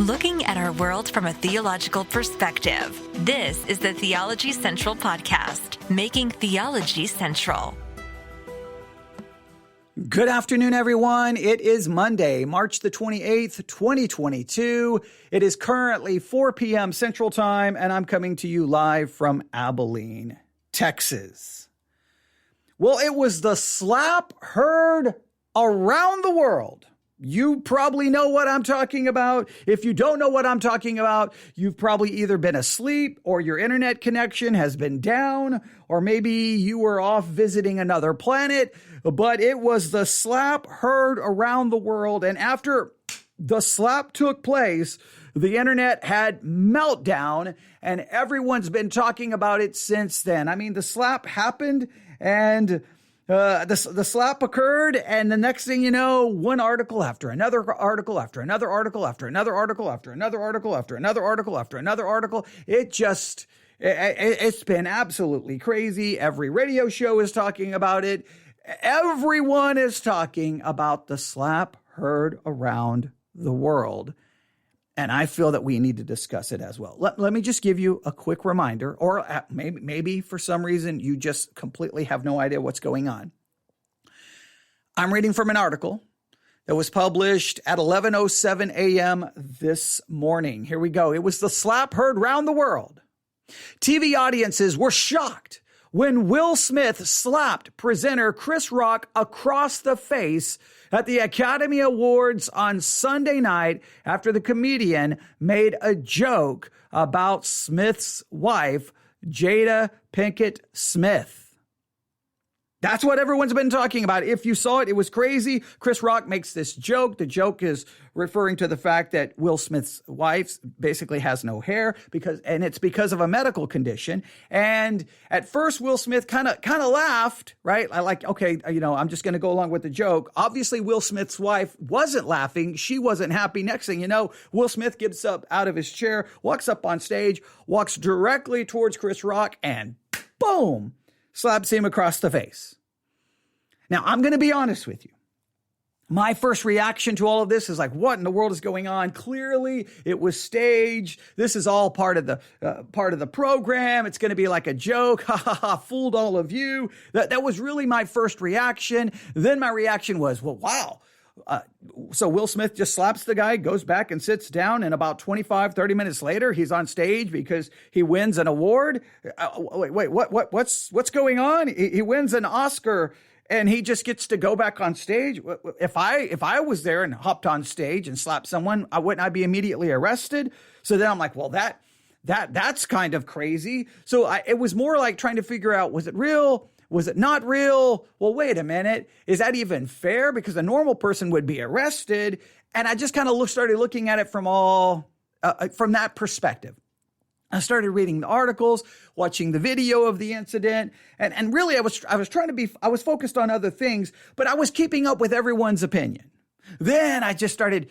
Looking at our world from a theological perspective. This is the Theology Central Podcast, making theology central. Good afternoon, everyone. It is Monday, March the 28th, 2022. It is currently 4 p.m. Central Time, and I'm coming to you live from Abilene, Texas. Well, it was the slap heard around the world. You probably know what I'm talking about. If you don't know what I'm talking about, you've probably either been asleep or your internet connection has been down, or maybe you were off visiting another planet. But it was the slap heard around the world. And after the slap took place, the internet had meltdown, and everyone's been talking about it since then. I mean, the slap happened, and the slap occurred, and the next thing you know, one article after another article after another article after another article after another article after another article after another article. It's been absolutely crazy. Every radio show is talking about it. Everyone is talking about the slap heard around the world. And I feel that we need to discuss it as well. Let me just give you a quick reminder, or maybe for some reason you just completely have no idea what's going on. I'm reading from an article that was published at 11:07 a.m. this morning. Here we go. It was the slap heard round the world. TV audiences were shocked when Will Smith slapped presenter Chris Rock across the face at the Academy Awards on Sunday night after the comedian made a joke about Smith's wife, Jada Pinkett Smith. That's what everyone's been talking about. If you saw it, it was crazy. Chris Rock makes this joke. The joke is referring to the fact that Will Smith's wife basically has no hair and it's because of a medical condition. And at first, Will Smith kind of laughed, right? Okay, I'm just going to go along with the joke. Obviously, Will Smith's wife wasn't laughing. She wasn't happy. Next thing you know, Will Smith gets up out of his chair, walks up on stage, walks directly towards Chris Rock, and boom, slaps him across the face. Now, I'm going to be honest with you. My first reaction to all of this is like, what in the world is going on? Clearly, it was staged. This is all part of the program. It's going to be like a joke. Ha ha ha! Fooled all of you. That was really my first reaction. Then my reaction was, well, wow. So Will Smith just slaps the guy, goes back and sits down, and about 25, 30 minutes later, he's on stage because he wins an award. What's going on? He wins an Oscar, and he just gets to go back on stage. If I was there and hopped on stage and slapped someone, wouldn't I be immediately arrested? So then I'm like, well, that's kind of crazy. So it was more like trying to figure out, was it real? Was it not real? Well, wait a minute. Is that even fair? Because a normal person would be arrested. And I just kind of started looking at it from that perspective. I started reading the articles, watching the video of the incident, and really I was focused on other things, but I was keeping up with everyone's opinion. Then I just started,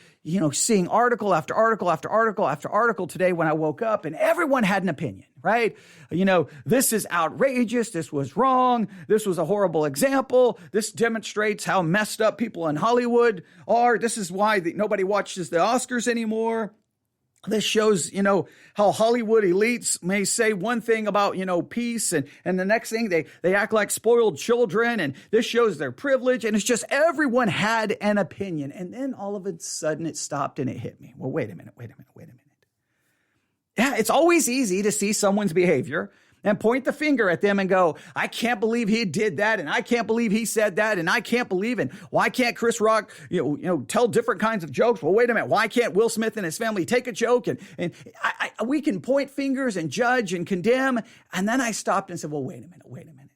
seeing article after article after article after article today when I woke up, and everyone had an opinion, right? This is outrageous. This was wrong. This was a horrible example. This demonstrates how messed up people in Hollywood are. This is why nobody watches the Oscars anymore. This shows, how Hollywood elites may say one thing about, peace, and the next thing they act like spoiled children, and this shows their privilege, and it's just everyone had an opinion. And then all of a sudden it stopped and it hit me. Well, wait a minute. Yeah, it's always easy to see someone's behavior and point the finger at them and go, I can't believe he did that, and I can't believe he said that, and I can't believe, and why can't Chris Rock, tell different kinds of jokes? Well, wait a minute, why can't Will Smith and his family take a joke? And we can point fingers and judge and condemn. And then I stopped and said, well, wait a minute.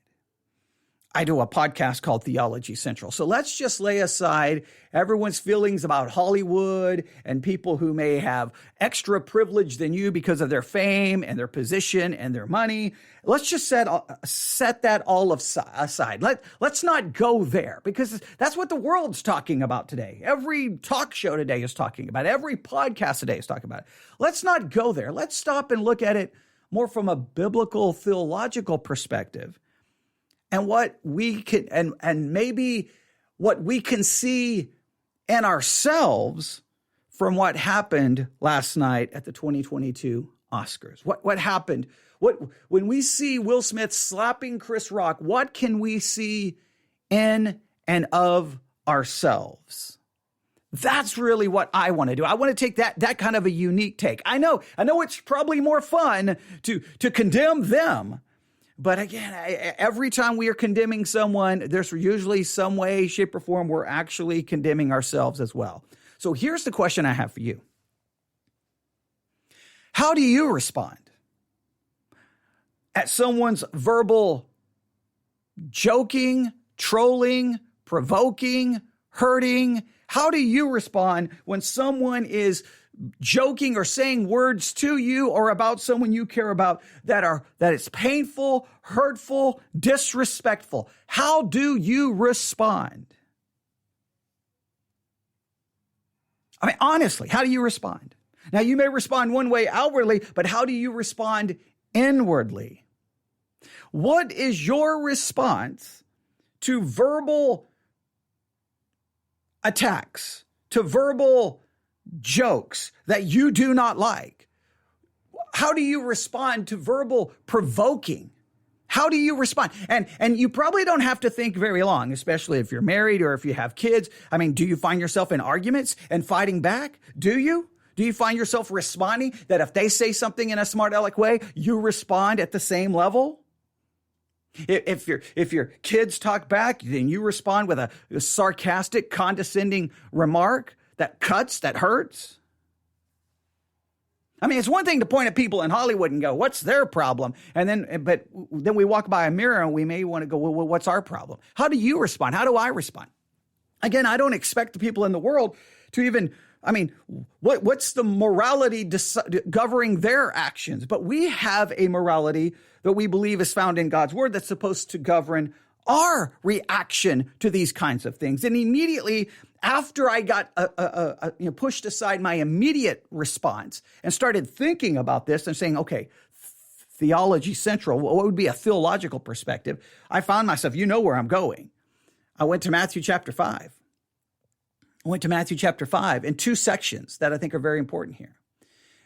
I do a podcast called Theology Central. So let's just lay aside everyone's feelings about Hollywood and people who may have extra privilege than you because of their fame and their position and their money. Let's just set that all aside. Let's not go there, because that's what the world's talking about today. Every talk show today is talking about it. Every podcast today is talking about it. Let's not go there. Let's stop and look at it more from a biblical, theological perspective. And what we can, and maybe what we can see in ourselves from what happened last night at the 2022 Oscars? What happened? When we see Will Smith slapping Chris Rock, what can we see in and of ourselves? That's really what I want to do. I want to take that kind of a unique take. I know it's probably more fun to condemn them. But again, every time we are condemning someone, there's usually some way, shape, or form we're actually condemning ourselves as well. So here's the question I have for you. How do you respond at someone's verbal joking, trolling, provoking, hurting? How do you respond when someone is joking or saying words to you or about someone you care about that is painful, hurtful, disrespectful? How do you respond? I mean, honestly, how do you respond? Now, you may respond one way outwardly, but how do you respond inwardly? What is your response to verbal attacks, to verbal jokes that you do not like? How do you respond to verbal provoking? How do you respond? And you probably don't have to think very long, especially if you're married or if you have kids. I mean, do you find yourself in arguments and fighting back? Do you? Do you find yourself responding that if they say something in a smart aleck way, you respond at the same level? If your kids talk back, then you respond with a sarcastic, condescending remark that cuts, that hurts. I mean, it's one thing to point at people in Hollywood and go, "What's their problem?" But then we walk by a mirror and we may want to go, "Well, what's our problem?" How do you respond? How do I respond? Again, I don't expect the people in the world to even. I mean, what's the morality governing their actions? But we have a morality that we believe is found in God's word that's supposed to govern our reaction to these kinds of things. And immediately after I got pushed aside my immediate response and started thinking about this and saying, okay, theology central, what would be a theological perspective? I found myself, you know where I'm going. I went to Matthew chapter 5. I went to Matthew chapter 5 in two sections that I think are very important here.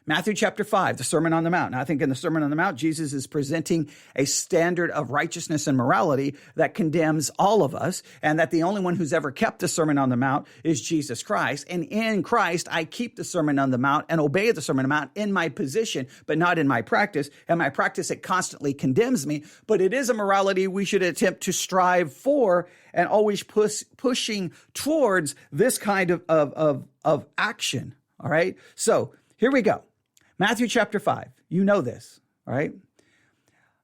Matthew chapter 5, the Sermon on the Mount. Now, I think in the Sermon on the Mount, Jesus is presenting a standard of righteousness and morality that condemns all of us, and that the only one who's ever kept the Sermon on the Mount is Jesus Christ. And in Christ, I keep the Sermon on the Mount and obey the Sermon on the Mount in my position, but not in my practice. And my practice, it constantly condemns me, but it is a morality we should attempt to strive for and always pushing towards this kind of action. All right. So here we go. Matthew chapter 5. You know this. All right.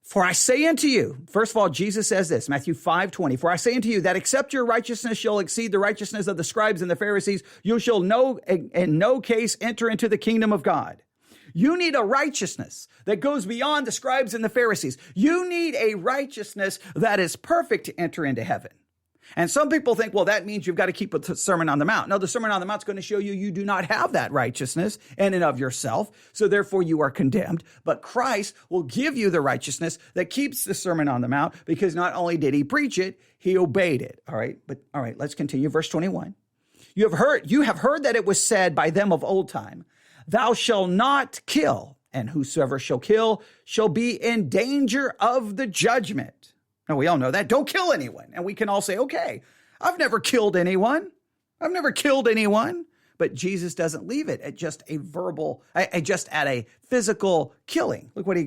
For I say unto you, first of all, Jesus says this, Matthew 5:20. For I say unto you that except your righteousness shall exceed the righteousness of the scribes and the Pharisees, you shall in no case enter into the kingdom of God. You need a righteousness that goes beyond the scribes and the Pharisees. You need a righteousness that is perfect to enter into heaven. And some people think, well, that means you've got to keep the Sermon on the Mount. No, the Sermon on the Mount is going to show you do not have that righteousness in and of yourself. So therefore you are condemned. But Christ will give you the righteousness that keeps the Sermon on the Mount, because not only did he preach it, he obeyed it. All right. Let's continue. Verse 21. You have heard that it was said by them of old time, thou shalt not kill, and whosoever shall kill shall be in danger of the judgment. Now, we all know that. Don't kill anyone. And we can all say, okay, I've never killed anyone. But Jesus doesn't leave it at just a verbal, just at a physical killing. Look what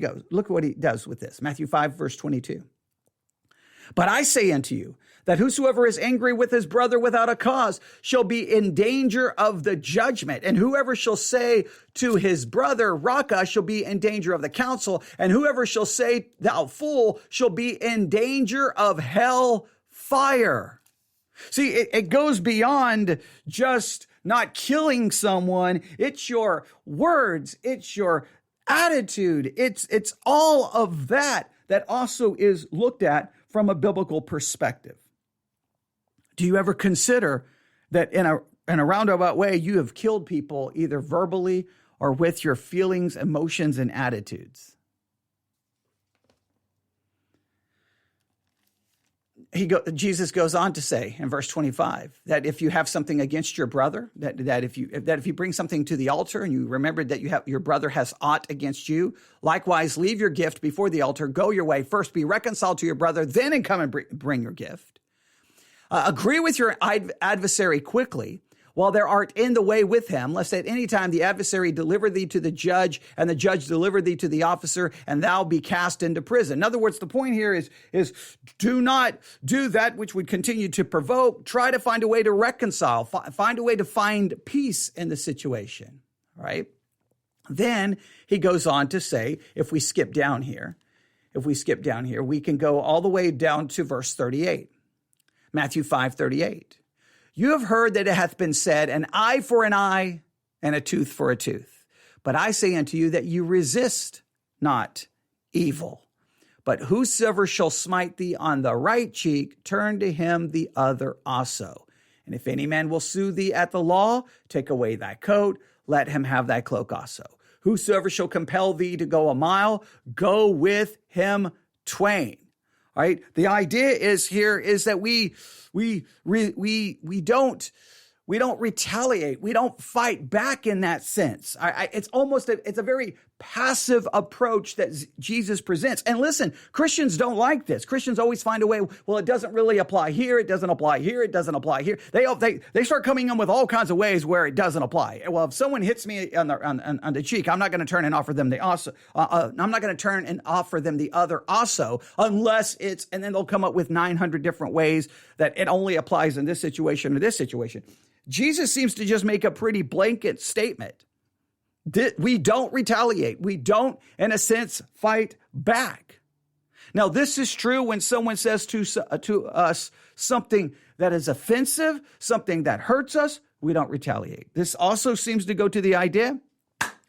he does with this. Matthew 5, verse 22. But I say unto you that whosoever is angry with his brother without a cause shall be in danger of the judgment. And whoever shall say to his brother, Raca, shall be in danger of the council. And whoever shall say, thou fool, shall be in danger of hell fire. See, it goes beyond just not killing someone. It's your words. It's your attitude. It's all of that also is looked at from a biblical perspective. Do you ever consider that in a roundabout way, you have killed people either verbally or with your feelings, emotions, and attitudes? Jesus goes on to say in verse 25 that if you have something against your brother, that if you bring something to the altar and you remember that your brother has aught against you, likewise leave your gift before the altar, go your way, first be reconciled to your brother, then and come and bring your gift. Agree with your adversary quickly, while thou art in the way with him, lest at any time the adversary deliver thee to the judge, and the judge deliver thee to the officer, and thou be cast into prison. In other words, the point here is do not do that which would continue to provoke. Try to find a way to reconcile, find a way to find peace in the situation, right? Then he goes on to say, if we skip down here, we can go all the way down to verse 38, Matthew 5:38. You have heard that it hath been said, an eye for an eye and a tooth for a tooth. But I say unto you that you resist not evil. But whosoever shall smite thee on the right cheek, turn to him the other also. And if any man will sue thee at the law, take away thy coat, let him have thy cloak also. Whosoever shall compel thee to go a mile, go with him twain. All right. The idea is that we don't retaliate. We don't fight back in that sense. It's a very passive approach that Jesus presents. And listen, Christians don't like this. Christians always find a way. Well, it doesn't really apply here. It doesn't apply here. It doesn't apply here. They start coming in with all kinds of ways where it doesn't apply. Well, if someone hits me on the cheek, I'm not going to turn and offer them the also. I'm not going to turn and offer them the other also, unless and then they'll come up with 900 different ways that it only applies in this situation or this situation. Jesus seems to just make a pretty blanket statement. We don't retaliate. We don't, in a sense, fight back. Now, this is true when someone says to us something that is offensive, something that hurts us, we don't retaliate. This also seems to go to the idea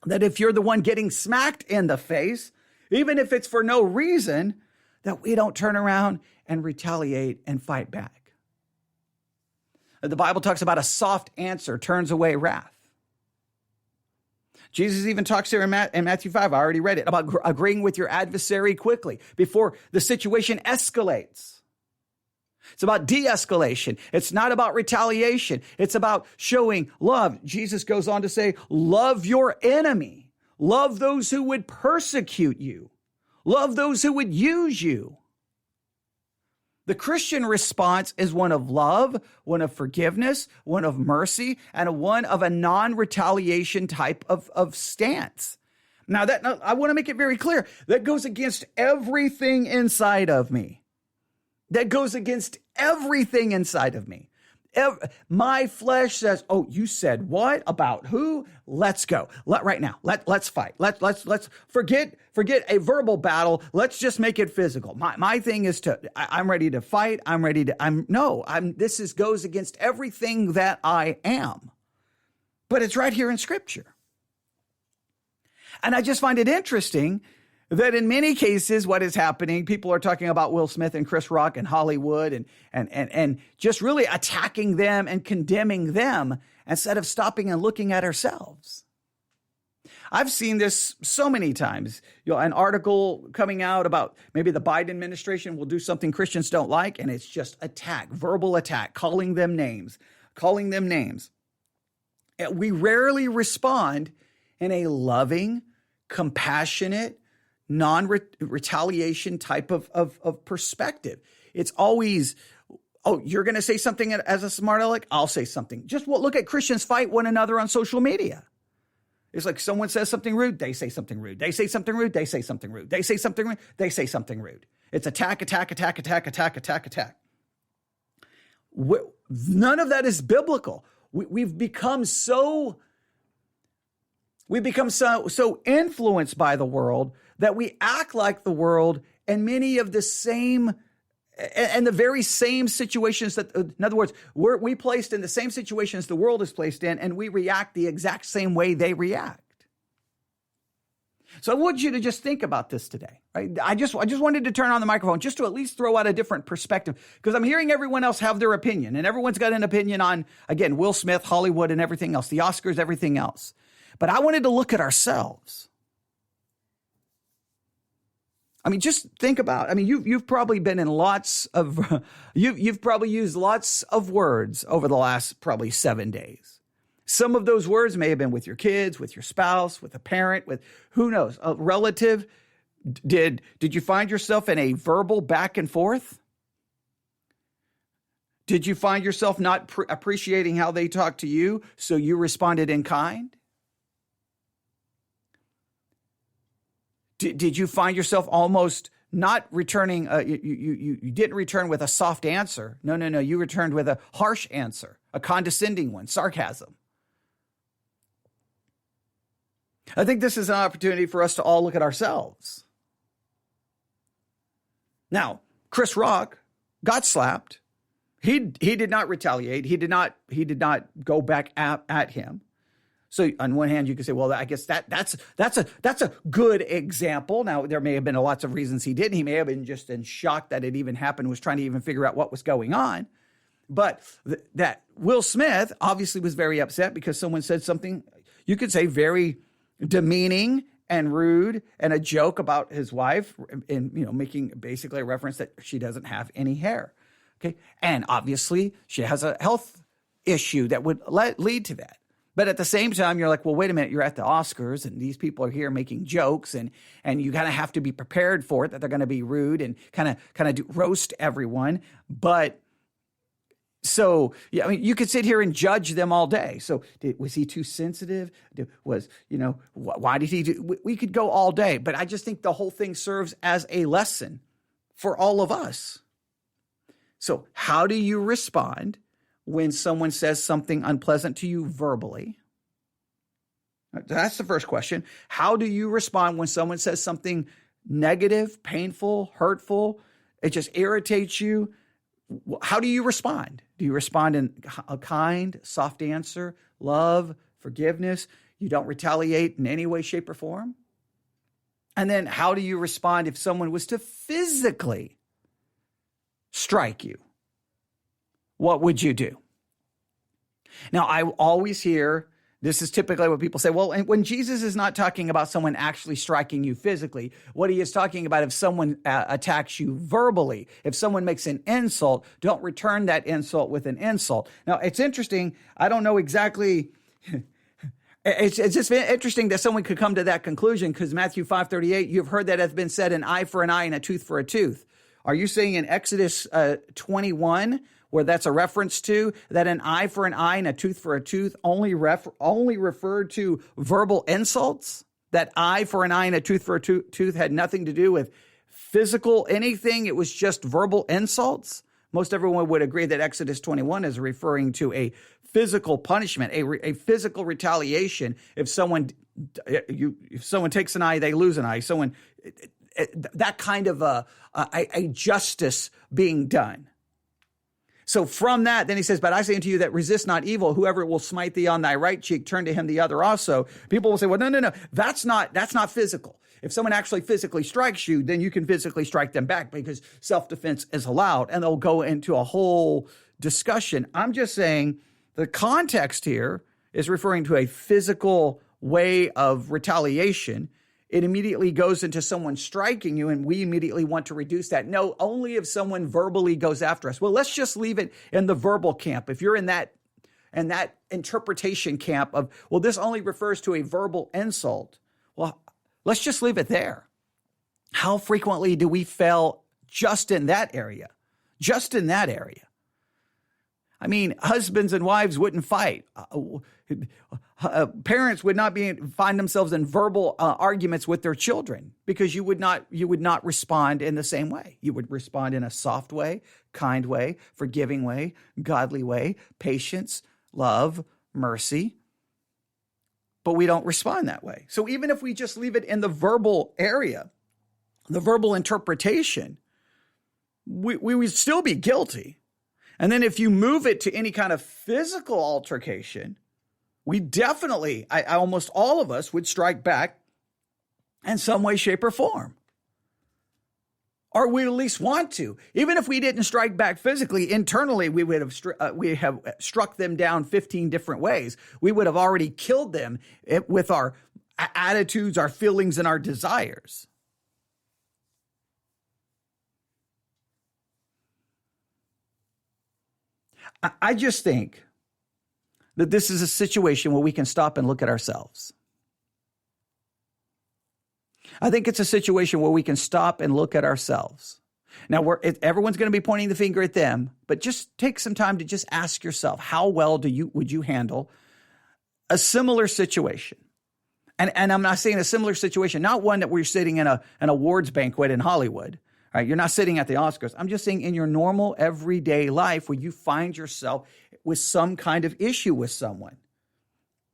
that if you're the one getting smacked in the face, even if it's for no reason, that we don't turn around and retaliate and fight back. The Bible talks about a soft answer turns away wrath. Jesus even talks here in Matthew 5, I already read it, about agreeing with your adversary quickly before the situation escalates. It's about de-escalation. It's not about retaliation. It's about showing love. Jesus goes on to say, love your enemy. Love those who would persecute you. Love those who would use you. The Christian response is one of love, one of forgiveness, one of mercy, and one of a non-retaliation type of stance. Now, I want to make it very clear. That goes against everything inside of me. That goes against everything inside of me. My flesh says, oh, you said what? About who? Let's go. Right now. Let's fight. Let's forget a verbal battle. Let's just make it physical. My thing is I'm ready to fight. This goes against everything that I am. But it's right here in Scripture. And I just find it interesting that in many cases, what is happening, people are talking about Will Smith and Chris Rock and Hollywood and just really attacking them and condemning them instead of stopping and looking at ourselves. I've seen this so many times. An article coming out about maybe the Biden administration will do something Christians don't like, and it's just attack, verbal attack, calling them names. We rarely respond in a loving, compassionate, non-retaliation type of perspective. It's always, oh, you're going to say something as a smart aleck? I'll say something. Just look at Christians fight one another on social media. It's like someone says something rude, they say something rude. They say something rude, they say something rude. They say something rude, they say something rude. It's attack. None of that is biblical. We've become so influenced by the world that we act like the world and many of the same and the very same situations that, in other words, we placed in the same situations the world is placed in, and we react the exact same way they react. So I want you to just think about this today. Right? I just wanted to turn on the microphone just to at least throw out a different perspective, because I'm hearing everyone else have their opinion, and everyone's got an opinion on, again, Will Smith, Hollywood, and everything else, the Oscars, everything else. But I wanted to look at ourselves. I mean, just think about, I mean, you've probably been in lots of, you've probably used lots of words over the last probably 7 days. Some of those words may have been with your kids, with your spouse, with a parent, with who knows, a relative. Did you find yourself in a verbal back and forth? Did you find yourself not appreciating how they talked to you, so you responded in kind? Did you find yourself almost not returning? You didn't return with a soft answer. No. You returned with a harsh answer, a condescending one, sarcasm. I think this is an opportunity for us to all look at ourselves. Now, Chris Rock got slapped. He did not retaliate. He did not go back at him. So on one hand, you could say, well, I guess that's a good example. Now, there may have been lots of reasons he didn't. He may have been just in shock that it even happened, was trying to even figure out what was going on. But that Will Smith obviously was very upset because someone said something, you could say, very demeaning and rude, and a joke about his wife, and making basically a reference that she doesn't have any hair. Okay, and obviously she has a health issue that would lead to that. But at the same time, you're like, well, wait a minute, you're at the Oscars and these people are here making jokes, and you kind of have to be prepared for it, that they're going to be rude and kind of roast everyone. But so, yeah, I mean, you could sit here and judge them all day. So was he too sensitive? Why did he do? We could go all day, but I just think the whole thing serves as a lesson for all of us. So how do you respond when someone says something unpleasant to you verbally? That's the first question. How do you respond when someone says something negative, painful, hurtful? It just irritates you. How do you respond? Do you respond in a kind, soft answer, love, forgiveness? You don't retaliate in any way, shape, or form? And then how do you respond if someone was to physically strike you? What would you do? Now, I always hear, this is typically what people say, well, when Jesus is not talking about someone actually striking you physically, what he is talking about, if someone attacks you verbally, if someone makes an insult, don't return that insult with an insult. Now, it's interesting. I don't know exactly. It's just interesting that someone could come to that conclusion, because Matthew 5:38, you've heard that has been said, an eye for an eye and a tooth for a tooth. Are you saying in Exodus 21, where that's a reference to that an eye for an eye and a tooth for a tooth only referred to verbal insults? That eye for an eye and a tooth for a tooth had nothing to do with physical anything. It was just verbal insults. Most everyone would agree that Exodus 21 is referring to a physical punishment, a physical retaliation. If someone takes an eye, they lose an eye. That kind of a justice being done. So from that, then he says, but I say unto you that resist not evil. Whoever will smite thee on thy right cheek, turn to him the other also. People will say, well, no. That's not physical. If someone actually physically strikes you, then you can physically strike them back, because self-defense is allowed. And they'll go into a whole discussion. I'm just saying the context here is referring to a physical way of retaliation. It immediately goes into someone striking you, and we immediately want to reduce that. No, only if someone verbally goes after us. Well, let's just leave it in the verbal camp. If you're in that interpretation camp of, well, this only refers to a verbal insult, well, let's just leave it there. How frequently do we fail just in that area? Just in that area. I mean, husbands and wives wouldn't fight. Parents would not find themselves in verbal arguments with their children, because you would not respond in the same way. You would respond in a soft way, kind way, forgiving way, godly way, patience, love, mercy. But we don't respond that way. So even if we just leave it in the verbal area, the verbal interpretation, we would still be guilty. And then if you move it to any kind of physical altercation, we definitely, almost all of us would strike back in some way, shape, or form. Or we at least want to. Even if we didn't strike back physically, internally, we would have struck them down 15 different ways. We would have already killed them with our attitudes, our feelings, and our desires. I just think that this is a situation where we can stop and look at ourselves. I think it's a situation where we can stop and look at ourselves. Now, everyone's going to be pointing the finger at them, but just take some time to just ask yourself, how well would you handle a similar situation? And I'm not saying a similar situation, not one that we're sitting in an awards banquet in Hollywood. Right? You're not sitting at the Oscars. I'm just saying in your normal everyday life where you find yourself with some kind of issue with someone,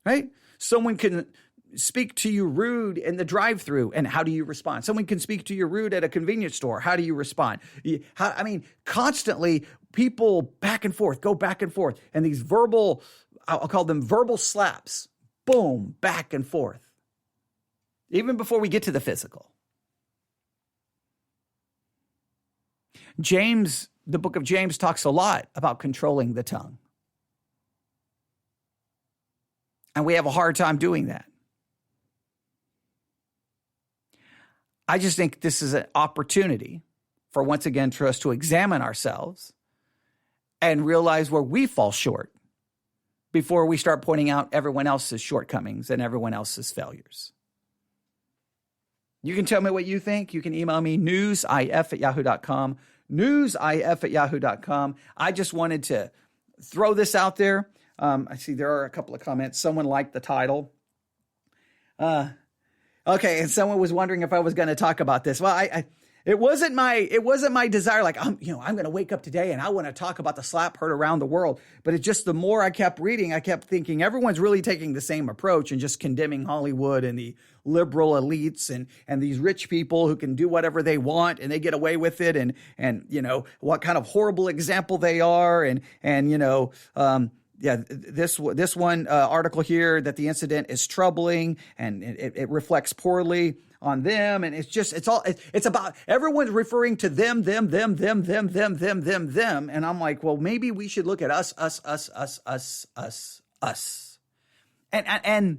right? Someone can speak to you rude in the drive-thru, and how do you respond? Someone can speak to you rude at a convenience store. How do you respond? Constantly people back and forth, go back and forth, and these I'll call them verbal slaps, boom, back and forth, even before we get to the physical. James, the book of James, talks a lot about controlling the tongue. And we have a hard time doing that. I just think this is an opportunity for, once again, for us to examine ourselves and realize where we fall short before we start pointing out everyone else's shortcomings and everyone else's failures. You can tell me what you think. You can email me, newsif@yahoo.com, newsif@yahoo.com. I just wanted to throw this out there. I see there are a couple of comments. Someone liked the title. Okay, and someone was wondering if I was going to talk about this. Well, it wasn't my desire. Like I'm going to wake up today and I want to talk about the slap heard around the world. But it's just the more I kept reading, I kept thinking everyone's really taking the same approach and just condemning Hollywood and the liberal elites and these rich people who can do whatever they want and they get away with it and what kind of horrible example they are this one article here that the incident is troubling and it reflects poorly on them. And it's about everyone's referring to them. And I'm like, well, maybe we should look at us. And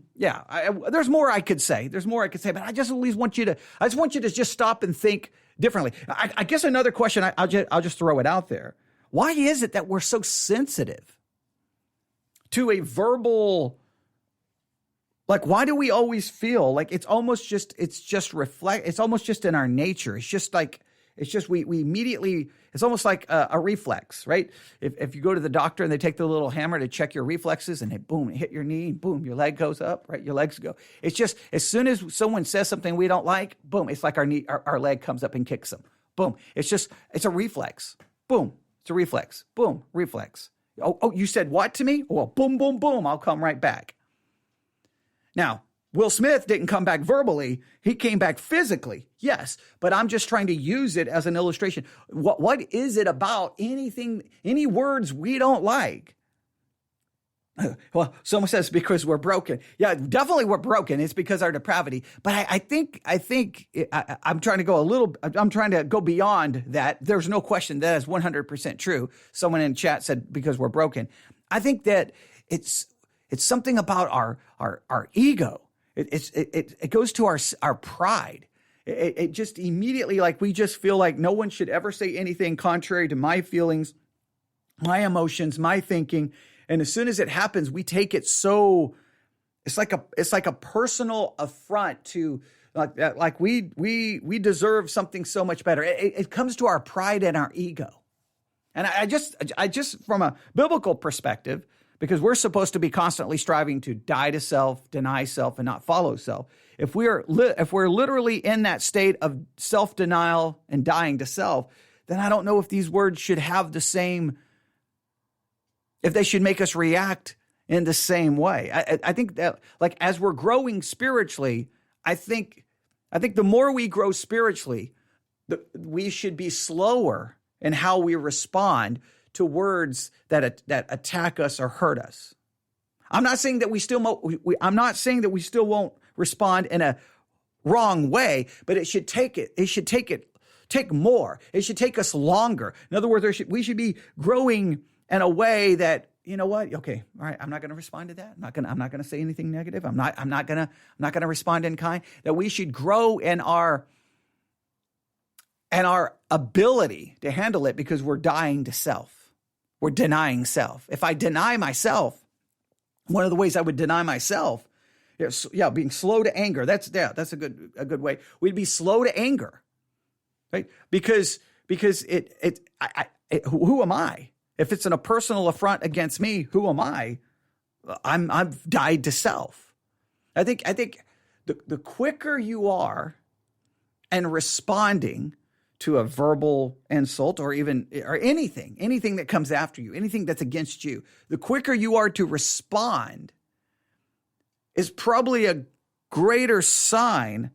there's more I could say. But I just at least want you to just stop and think differently. I guess another question, I'll just throw it out there. Why is it that we're so sensitive to a verbal, like, why do we always feel like it's almost just in our nature. We immediately, it's almost like a reflex, right? If you go to the doctor and they take the little hammer to check your reflexes and it hit your knee, boom, your leg goes up, right? Your legs go. It's just, as soon as someone says something we don't like, boom, it's like our leg comes up and kicks them. Boom. It's a reflex. Boom. It's a reflex. Boom. Reflex. Oh, you said what to me? Well, boom, boom, boom. I'll come right back. Now, Will Smith didn't come back verbally. He came back physically. Yes. But I'm just trying to use it as an illustration. What is it about any words we don't like? Well, someone says because we're broken. Yeah, definitely we're broken. It's because of our depravity. But I think I'm trying to go beyond that. There's no question that is 100% true. Someone in chat said because we're broken. I think that it's something about our ego. It goes to our pride. It just immediately, like, we just feel like no one should ever say anything contrary to my feelings, my emotions, my thinking. And as soon as it happens, we take it so it's like a personal affront to like we deserve something so much better. It comes to our pride and our ego. And I just from a biblical perspective, because we're supposed to be constantly striving to die to self, deny self, and not follow self. If we're literally in that state of self-denial and dying to self, then I don't know if these words should have the same. If they should make us react in the same way. I think that, like, as we're growing spiritually, I think the more we grow spiritually, we should be slower in how we respond to words that attack us or hurt us. I'm not saying that we still won't respond in a wrong way, but it should take more. It should take us longer. In other words, we should be growing in a way that, you know what? Okay, all right. I'm not going to respond to that. I'm not going to say anything negative. I'm not going to respond in kind. That we should grow in our ability to handle it because we're dying to self. We're denying self. If I deny myself, one of the ways I would deny myself is, being slow to anger. That's a good way. We'd be slow to anger, right? Because who am I? If it's a personal affront against me, who am I? I've died to self. I think the quicker you are and responding to a verbal insult or anything that comes after you, anything that's against you, the quicker you are to respond is probably a greater sign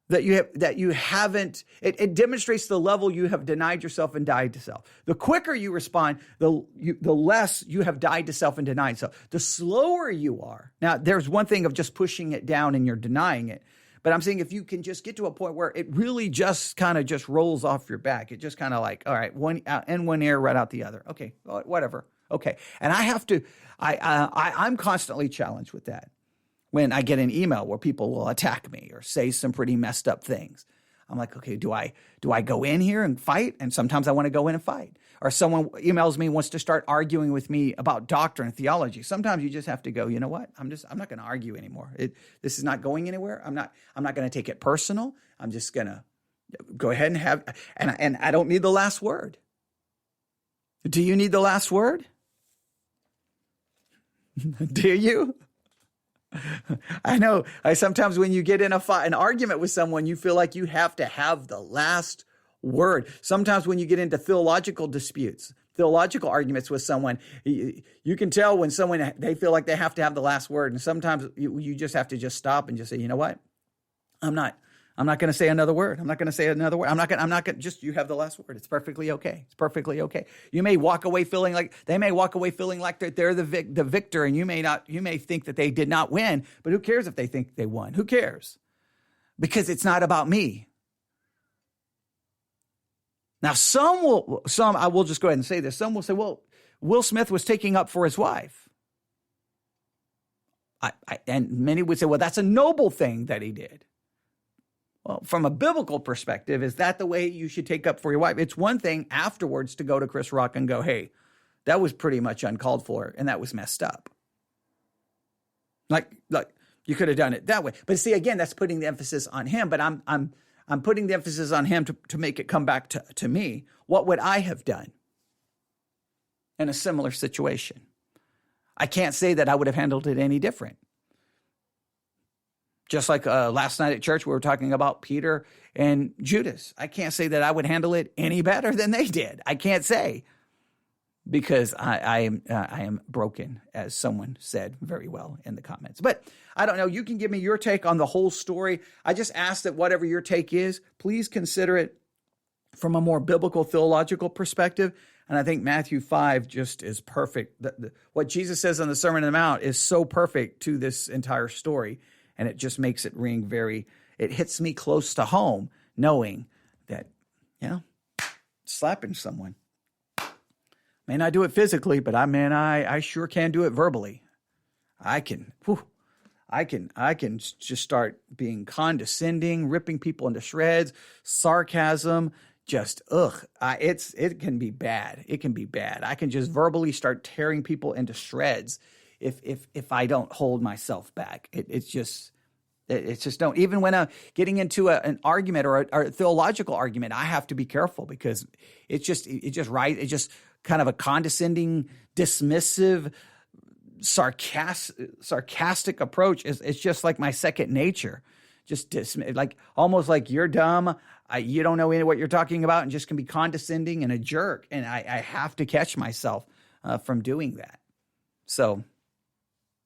that you haven't. It demonstrates the level you have denied yourself and died to self. The quicker you respond, the less you have died to self and denied self. The slower you are. Now, there's one thing of just pushing it down and you're denying it. But I'm saying if you can just get to a point where it really just kind of just rolls off your back, it just kind of like, all right, one out in one ear, right out the other. Okay, whatever. Okay. And I'm constantly challenged with that. When I get an email where people will attack me or say some pretty messed up things, I'm like, okay, do I go in here and fight? And sometimes I want to go in and fight. Or someone emails me, wants to start arguing with me about doctrine and theology. Sometimes you just have to go, you know what? I'm not going to argue anymore. This is not going anywhere. I'm not going to take it personal. I'm just going to go ahead and I don't need the last word. Do you need the last word? Do you? I know. Sometimes when you get in an argument with someone, you feel like you have to have the last word. Sometimes when you get into theological disputes, theological arguments with someone, you can tell when they feel like they have to have the last word. And sometimes you just have to just stop and just say, you know what? I'm not going to say another word. I'm not going to say another word. I'm not going to just, you have the last word. It's perfectly okay. It's perfectly okay. You may walk away feeling like they're the victor, and you may think that they did not win, but who cares if they think they won? Who cares? Because it's not about me. Now, I will just go ahead and say this. Some will say, well, Will Smith was taking up for his wife. And many would say, well, that's a noble thing that he did. Well, from a biblical perspective, is that the way you should take up for your wife? It's one thing afterwards to go to Chris Rock and go, hey, that was pretty much uncalled for, and that was messed up. Like you could have done it that way. But see, again, that's putting the emphasis on him. But I'm putting the emphasis on him to make it come back to me. What would I have done in a similar situation? I can't say that I would have handled it any different. Just like last night at church, we were talking about Peter and Judas. I can't say that I would handle it any better than they did. I can't say, because I am broken, as someone said very well in the comments. But I don't know. You can give me your take on the whole story. I just ask that whatever your take is, please consider it from a more biblical, theological perspective. And I think Matthew 5 just is perfect. What Jesus says on the Sermon on the Mount is so perfect to this entire story. And it just makes it ring it hits me close to home, knowing that, slapping someone. May not do it physically, but I sure can do it verbally. I can just start being condescending, ripping people into shreds, sarcasm, just, it can be bad. It can be bad. I can just verbally start tearing people into shreds if I don't hold myself back. It's just don't. Even when I'm getting into an argument or a theological argument, I have to be careful, because it's just kind of a condescending, dismissive, sarcastic approach. It's just like my second nature. Just almost like you're dumb. You don't know what you're talking about, and just can be condescending and a jerk. And I have to catch myself from doing that. So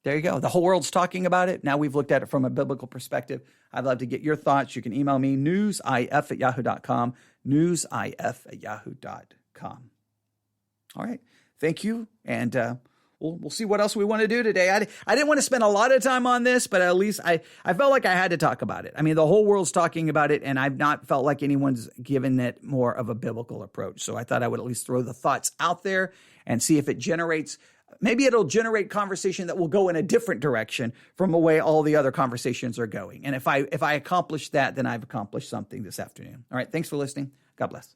there you go. The whole world's talking about it. Now we've looked at it from a biblical perspective. I'd love to get your thoughts. You can email me, newsif@yahoo.com, newsif@yahoo.com. All right. Thank you. And we'll see what else we want to do today. I didn't want to spend a lot of time on this, but at least I felt like I had to talk about it. I mean, the whole world's talking about it, and I've not felt like anyone's given it more of a biblical approach. So I thought I would at least throw the thoughts out there and see if it generates. Maybe it'll generate conversation that will go in a different direction from the way all the other conversations are going. And if I accomplish that, then I've accomplished something this afternoon. All right. Thanks for listening. God bless.